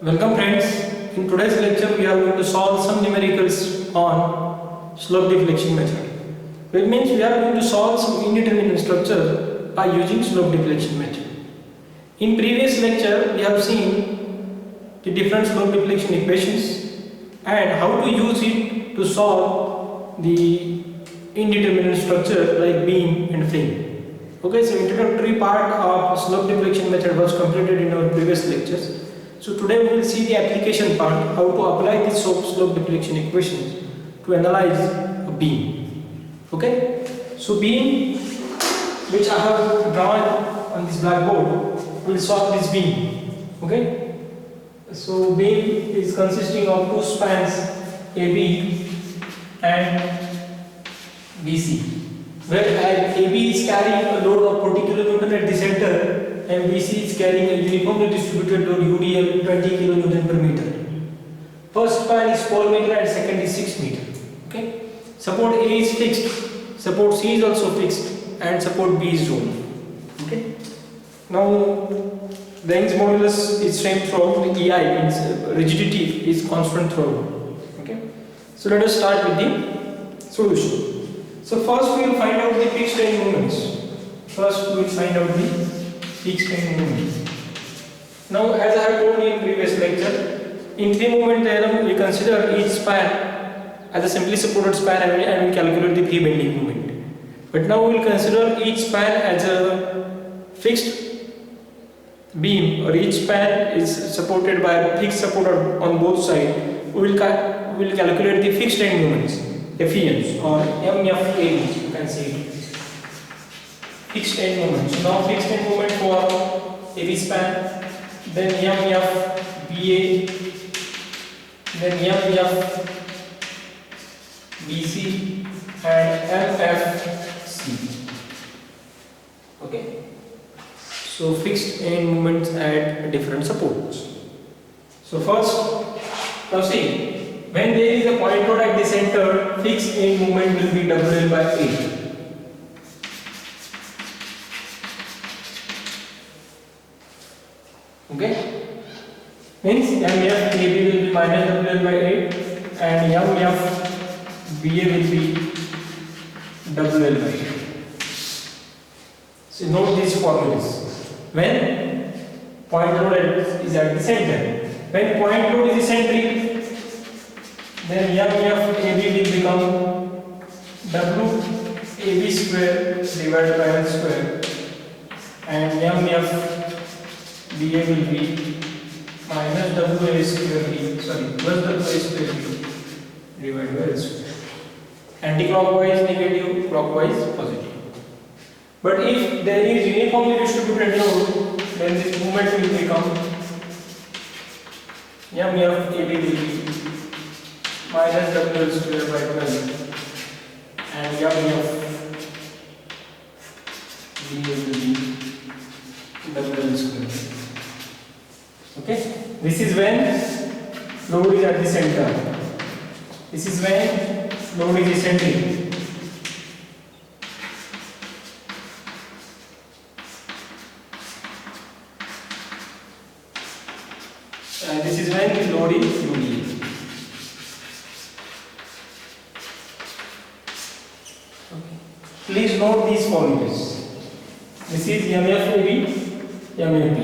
Welcome friends. In today's lecture we are going to solve some numericals on slope deflection method. Which means we are going to solve some indeterminate structure by using slope deflection method. In previous lecture we have seen the different slope deflection equations and how to use it to solve the indeterminate structure like beam and frame. Okay, so introductory part of slope deflection method was completed in our previous lectures. So today we will see the application part, how to apply the slope deflection equations to analyze a beam. Okay, so beam which I have drawn on this blackboard will solve this beam. Okay, so beam is consisting of two spans AB and BC, where AB is carrying a load of 40 kN at the center and BC is carrying a uniformly distributed load UDL 20 kN per meter. First span is 4 meter and second is 6 meter. Okay. Support A is fixed, support C is also fixed, and support B is rolled. Okay. Now the Young's modulus is same throughout. The EI means rigidity is constant throughout. Okay. So let us start with the solution. So first we will find out the fixed end moments. Fixed end moment. Now, as I have told you in previous lecture, in three moment theorem we consider each span as a simply supported span and we calculate the free bending moment. But now we will consider each span as a fixed beam, or each span is supported by a fixed support on both sides. We will calculate the fixed end moments, FEMs or MFAs, you can say. Fixed end moment. So now fixed end moment for AB span, then MF BA, then MF BC and MFC. Okay. So fixed end moments at different supports. So first, now see, when there is a point load at the center, fixed end moment will be WL by 8. Okay, means MF AB will be minus WL by 8 and MF BA will be WL by 8. So note these formulas. When point load is at the center, when point load is eccentric, then MF AB will become WAB square divided by L square and MF BA will be minus WA square B, plus WA square B divided by L square. Anti-clockwise negative, clockwise positive. But if there is uniformly distributed load, then this movement will become MF AB will be minus WL square by 12 and MF BA will be WL square. Okay, this is when load is at the center. This is when load is eccentric. And this is when the load is UDA. Okay. Please note these formulas. This is MFAB, MFB.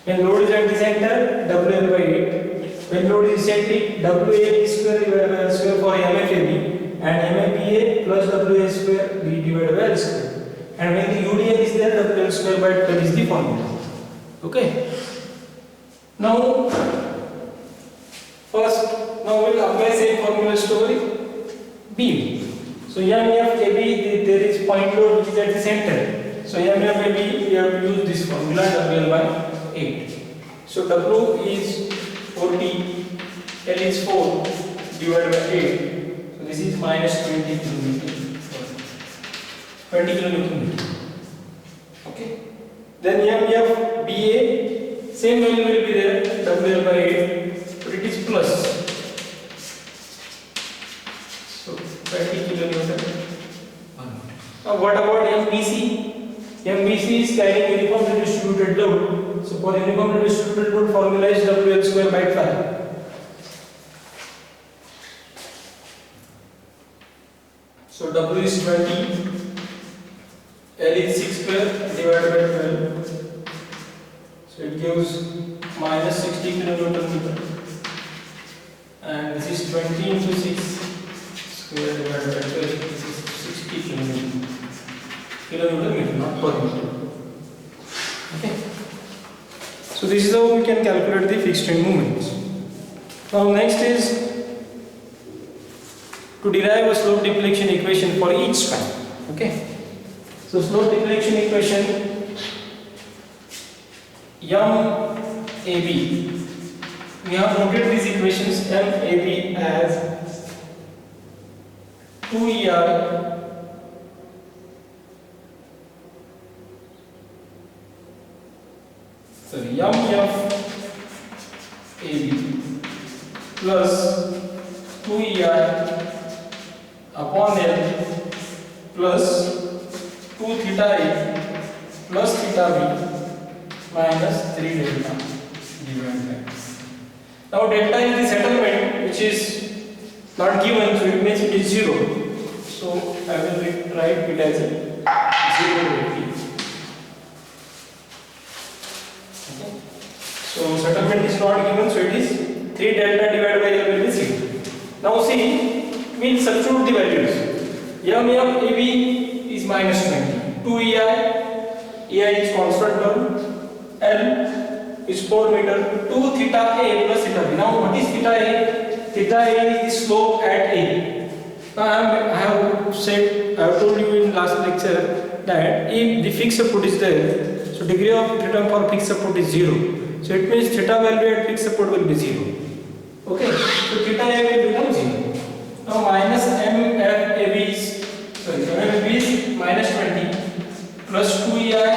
When load is at the center, WL by 8. When load is eccentric, WAB square divided by L square for MFAB and MFBA plus WA square B divided by L square. And when the UDL is there, WL square by 12 is the formula. Okay. Now we will apply same formulas to beam. So MFAB, there is point load which is at the center. So MFAB, we have to use this formula WL by 8. So W is 40, L is 4 divided by 8. So this is minus 20 kN. 20 kN. Okay. Then MF BA, same value will be there, WL by 8, but it is plus. So 20 kN. Now what about MBC? MVC is carrying uniformly distributed load. So for uniformly distributed load, formula is WL square by 5. So W is 20, L is 6 square divided by 12. So it gives minus 60 kilonewton meter. And this is 20 into 6 square divided by 12. This is 60 kilonewton meter, not per meter. Okay. So this is how we can calculate the fixed end moments. Now next is to derive a slope deflection equation for each span. Okay. So slope deflection equation MAB. We have noted these equations MAB as 2EI MF AB plus 2EI upon L plus 2 theta A plus theta B minus 3 delta divided by. Now delta is the settlement which is not given, so it means it is 0. So I will write it as a 0 delta. Okay. So settlement is not given, so it is 3 delta divided by L will be 0. Now see, we'll substitute the values. MAB is minus 20. 2EI, EI is constant term, L is 4 meter, 2 theta A plus theta B. Now what is theta A? Theta A is the slope at A. Now I have told you in last lecture that if the fixed support is there, so degree of freedom for fixed support is 0. So it means theta value at fixed support will be 0. Okay, so theta A will become 0. Now minus MFAB is minus 20 plus 2EI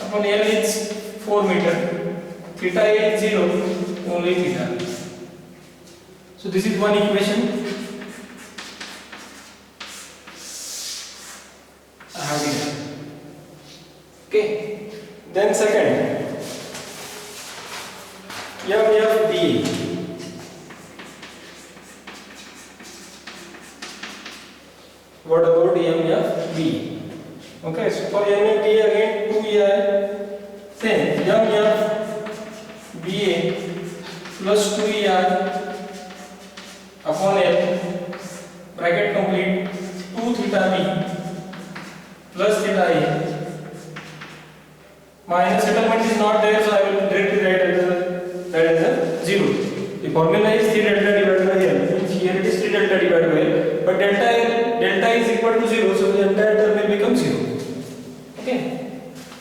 upon L is 4 meter. Theta A is 0, only theta. So this is one equation. I have it. Okay. Then second, MFB. What about MFB? Okay, so for MFB again 2EI, then MFBA plus 2EI upon L, bracket complete, 2 theta B plus theta A minus settlement is not there, so I will directly write as a 0. The formula is 3 delta divided by L, means here it is 3 delta divided by L, but delta is equal to 0, so the entire term will become 0. Okay.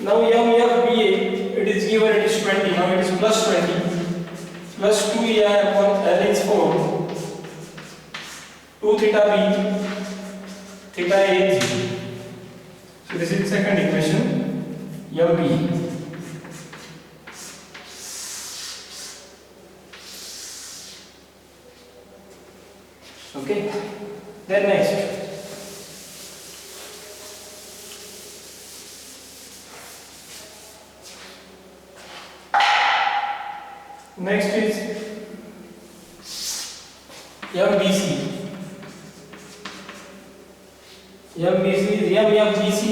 Now MFBA, it is given, it is 20, now it is plus 20, plus 2EI upon L is 4, 2 theta B, theta A is 0. So this is the second equation, MB. Okay. Then next, is MBC. MBC is MFBC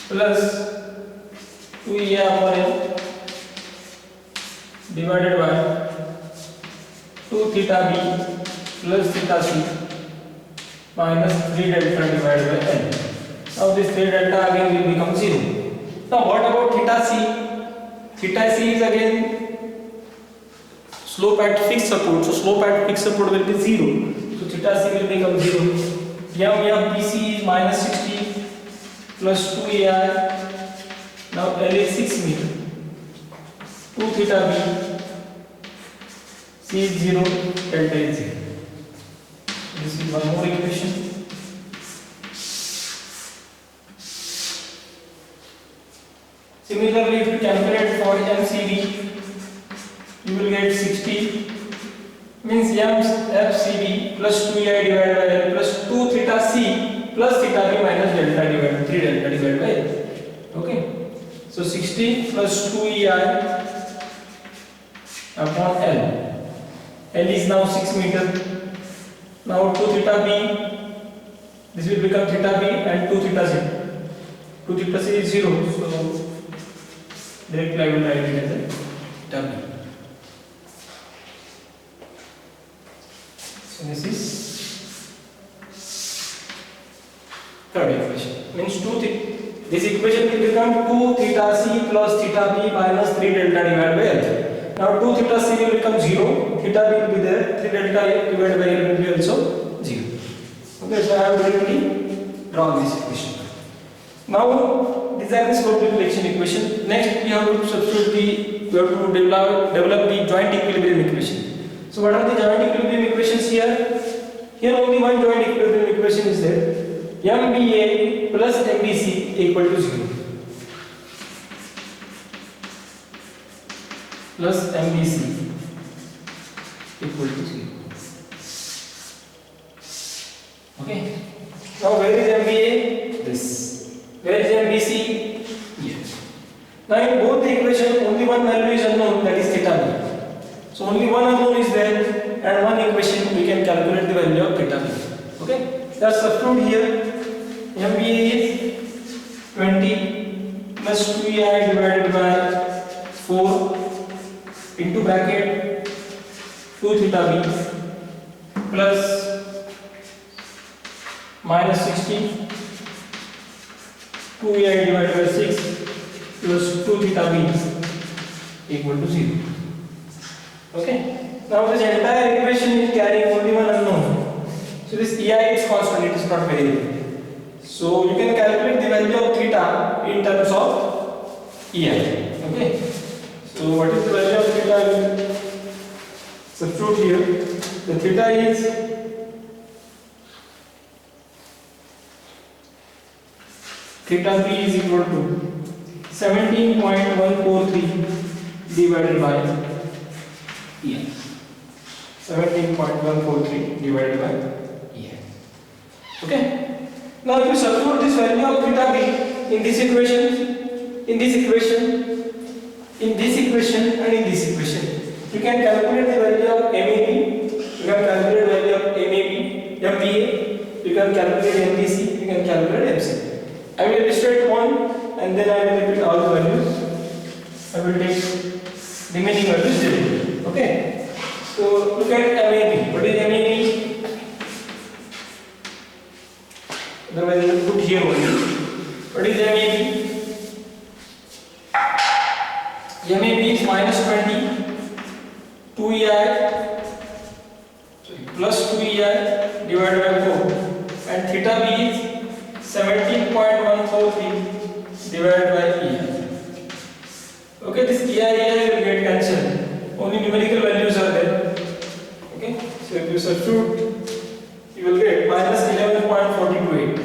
plus 2EI upon L divided by 2 theta B plus theta C minus 3 delta divided by L. Now this 3 delta again will become 0. Now what about theta C? Theta C is again slope at fixed support, so slope at fixed support will be 0. So theta C will become 0. MFBC is minus 60 plus 2EI. Now L is 6 meter. 2 theta B. C is 0, delta is 0. This is one more equation. Similarly, if you calculate for MCB, you will get 60, means MFCB plus 2EI divided by L plus 2 theta C plus theta b minus delta divided by 3 delta divided by L. Okay, so 60 plus 2EI upon L. L is now 6 meter. Now 2 theta b, this will become theta b and 2 theta c. 2 theta c is 0, so directly I will write it as a theta b. So this is third equation. Means this equation will become 2 theta c plus theta b minus 3 delta divided by L. Now 2 theta c will become 0, theta b will be there, 3 delta divided by L will be also 0. Okay, so I have directly drawn this equation. Now design the slope deflection equation. Next we have to develop the joint equilibrium equation. So what are the joint equilibrium equations here? Here only one joint equilibrium equation is there. MBA plus MBC equal to 0. Plus MBC equal to 0. Okay. Now where is MBA? This. Where is MBC? Here. Now in both the equation only one value is unknown, that is theta b. So only one unknown is there, and one equation we can calculate the value of theta b. Okay. Let's substitute here. MBA is 20 plus 2EI divided by 4 into bracket 2 theta b plus minus 60 2EI divided by 6 plus 2 theta b equal to 0. Okay. Now this entire equation is carrying only one unknown. So this EI is constant, it is not variable. So you can calculate the value of theta in terms of EI. Okay. So what is the value of theta? Substitute here. The theta is theta b is equal to 17.143 divided by EI. 17.143 divided by EI. Okay. Now if you substitute this value of theta b in this equation, and in this equation, you can calculate the value of MAB, you can calculate the value of MBA, you can calculate MBC, you can calculate MC. I will illustrate one and then I will repeat all the values. I will take remaining values directly. Okay. So look at MAB. What is MAB? Otherwise I will put here only. What is MAB? MAB is minus 20 2EI plus 2EI divided by 4, and theta b is 17.143 divided by EI. Okay, this EI will get cancelled. Only numerical values are there. Okay, so if you substitute, you will get minus 11.428.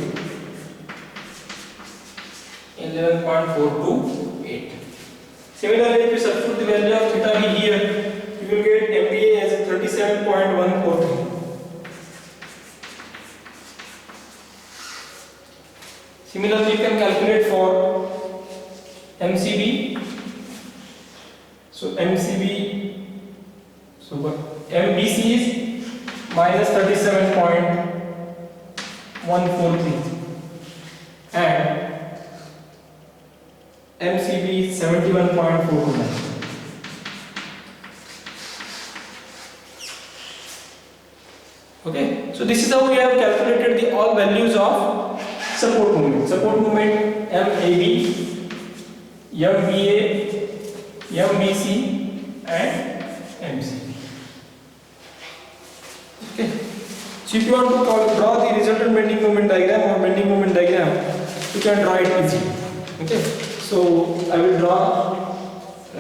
11.428. Similarly, if you substitute the value of theta b here, you will get MBA as 37.143. Similarly, you can calculate for MCB. So MBC is minus 37.143 and MCB is 71.429. Okay, so this is how we have calculated the all values of support moment. Support moment MAB, MBA, MBC and MCB. Okay, so if you want to draw the resultant bending moment diagram or bending moment diagram, you can draw it easily. Okay, so I will draw a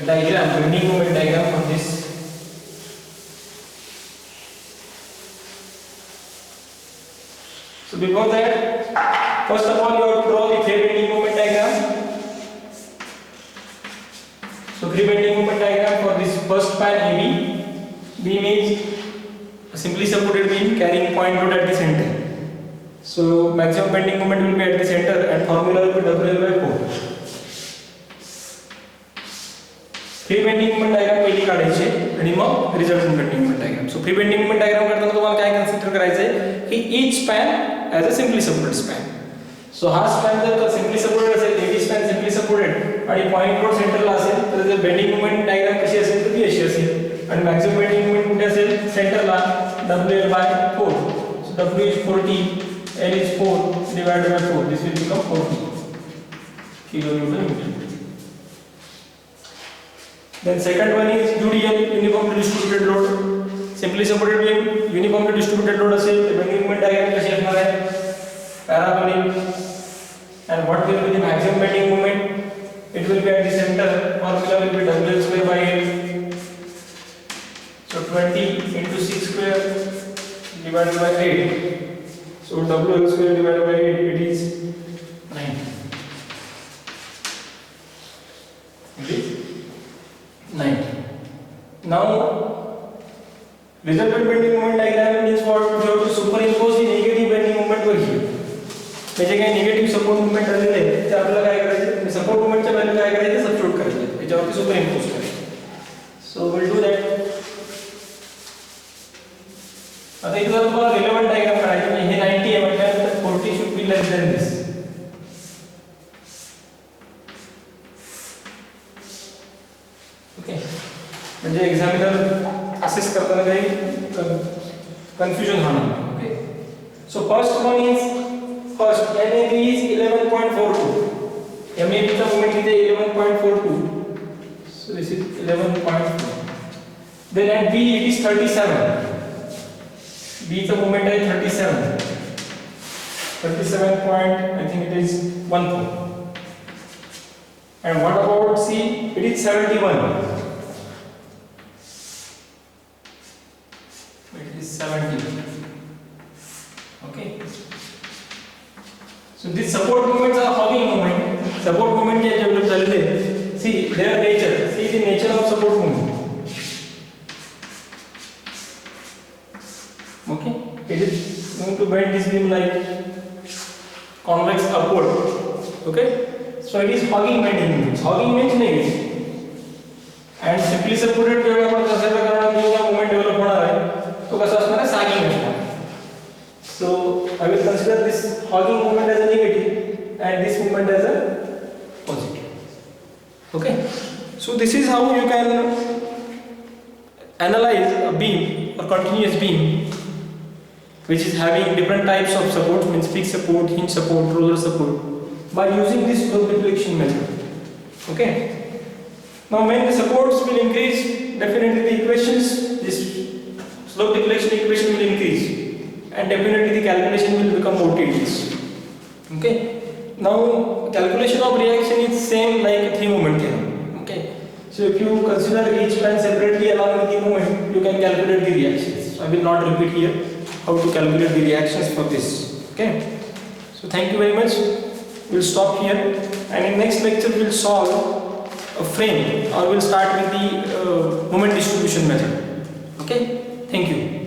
diagram, bending moment diagram for this. So before that, first of all you have to draw the free bending moment diagram. So free bending moment diagram for this first span AB. B means simply supported beam carrying point load at the center. So maximum bending moment will be at the center and formula will be WL by 4. Free bending moment diagram पहिली काढायची आणि मग resultant bending moment diagram. So free bending moment diagram करताना तुम्हाला काय consider करायचंय की each span as a simply supported span. So हा स्पॅन जर सिम्पली सपोर्टेड असेल, एडी स्पॅन सिम्पली सपोर्टेड आणि पॉइंट लोड सेंटरला असेल तर त्याची बेंडिंग मोमेंट डायग्राम कशी असेल तर ती अशी असेल आणि मॅक्सिमम बेंडिंग मोमेंट कुठे असेल सेंटरला WL by 4. So W is 40, L is 4 divided by 4. This will become 40 kilonewton. Then second one is UDL, uniformly distributed load. Simply supported beam, uniformly distributed load असेल तर बेंडिंग मोमेंट डायग्राम कशी असणार आहे? Parabolic. And what will be the maximum bending moment? It will be at the center. Formula will be WL square by L. So 20 into 6 square divided by 8. So WL square divided by 8, it is 9. It is 9. Now, resultant bending moment diagram means what? You have to superimpose the negative bending moment over here. म्हणजे काही negative support movement आलेले आहे ते आपल्याला काय करायचं, support मुवमेंटच्या value काय करायचं, सबस्टिट्यूट करायचं, याच्यावरती सुपरइम्पोज करायचं. So will do that. आता इथे जर तुम्हाला रिलेव्हंट डायग्राम काढायचं म्हणजे हे 90 आहे म्हटल्यानंतर 40 should be less than this. Okay, म्हणजे एक्झामिनर असेस करताना काही कन्फ्युजन होणार नाही. Okay, so first one is first MAB is 11.42. MAB चा मोमेंट किती आहे 11.42. So this is 11.4. Then at B it is 37. B चा मोमेंट आहे 37. 37 point I think it is 14. And what about C? It is 71. It is 70. Okay. So these support moments are hogging moment. Support moment J develop झालेले आहेत. See their nature. See the nature of support moment. Okay. It is going to bend this beam like convex upward. Okay. So it is hogging bending moments. Hogging means negative. And simply supported जेव्हा आपण कशा प्रकारे जो moment develop होणार आहे तो कसा असणार आहे, sagging असणार. So I will consider this hogging moment as a negative and this moment as a positive. Okay. So this is how you can analyze a beam or continuous beam which is having different types of support, means fixed support, hinge support, roller support, by using this slope deflection method. Okay. Now when the supports will increase, definitely the equations, this slope deflection equation will increase. And definitely the calculation will become more tedious. Okay. Now calculation of reaction is same like 3 moment theorem. Okay. So if you consider each span separately along with the moment, you can calculate the reactions. I will not repeat here how to calculate the reactions for this. Okay. So thank you very much. We'll stop here, and in next lecture we'll solve a frame, or we'll start with the moment distribution method. Okay. Thank you.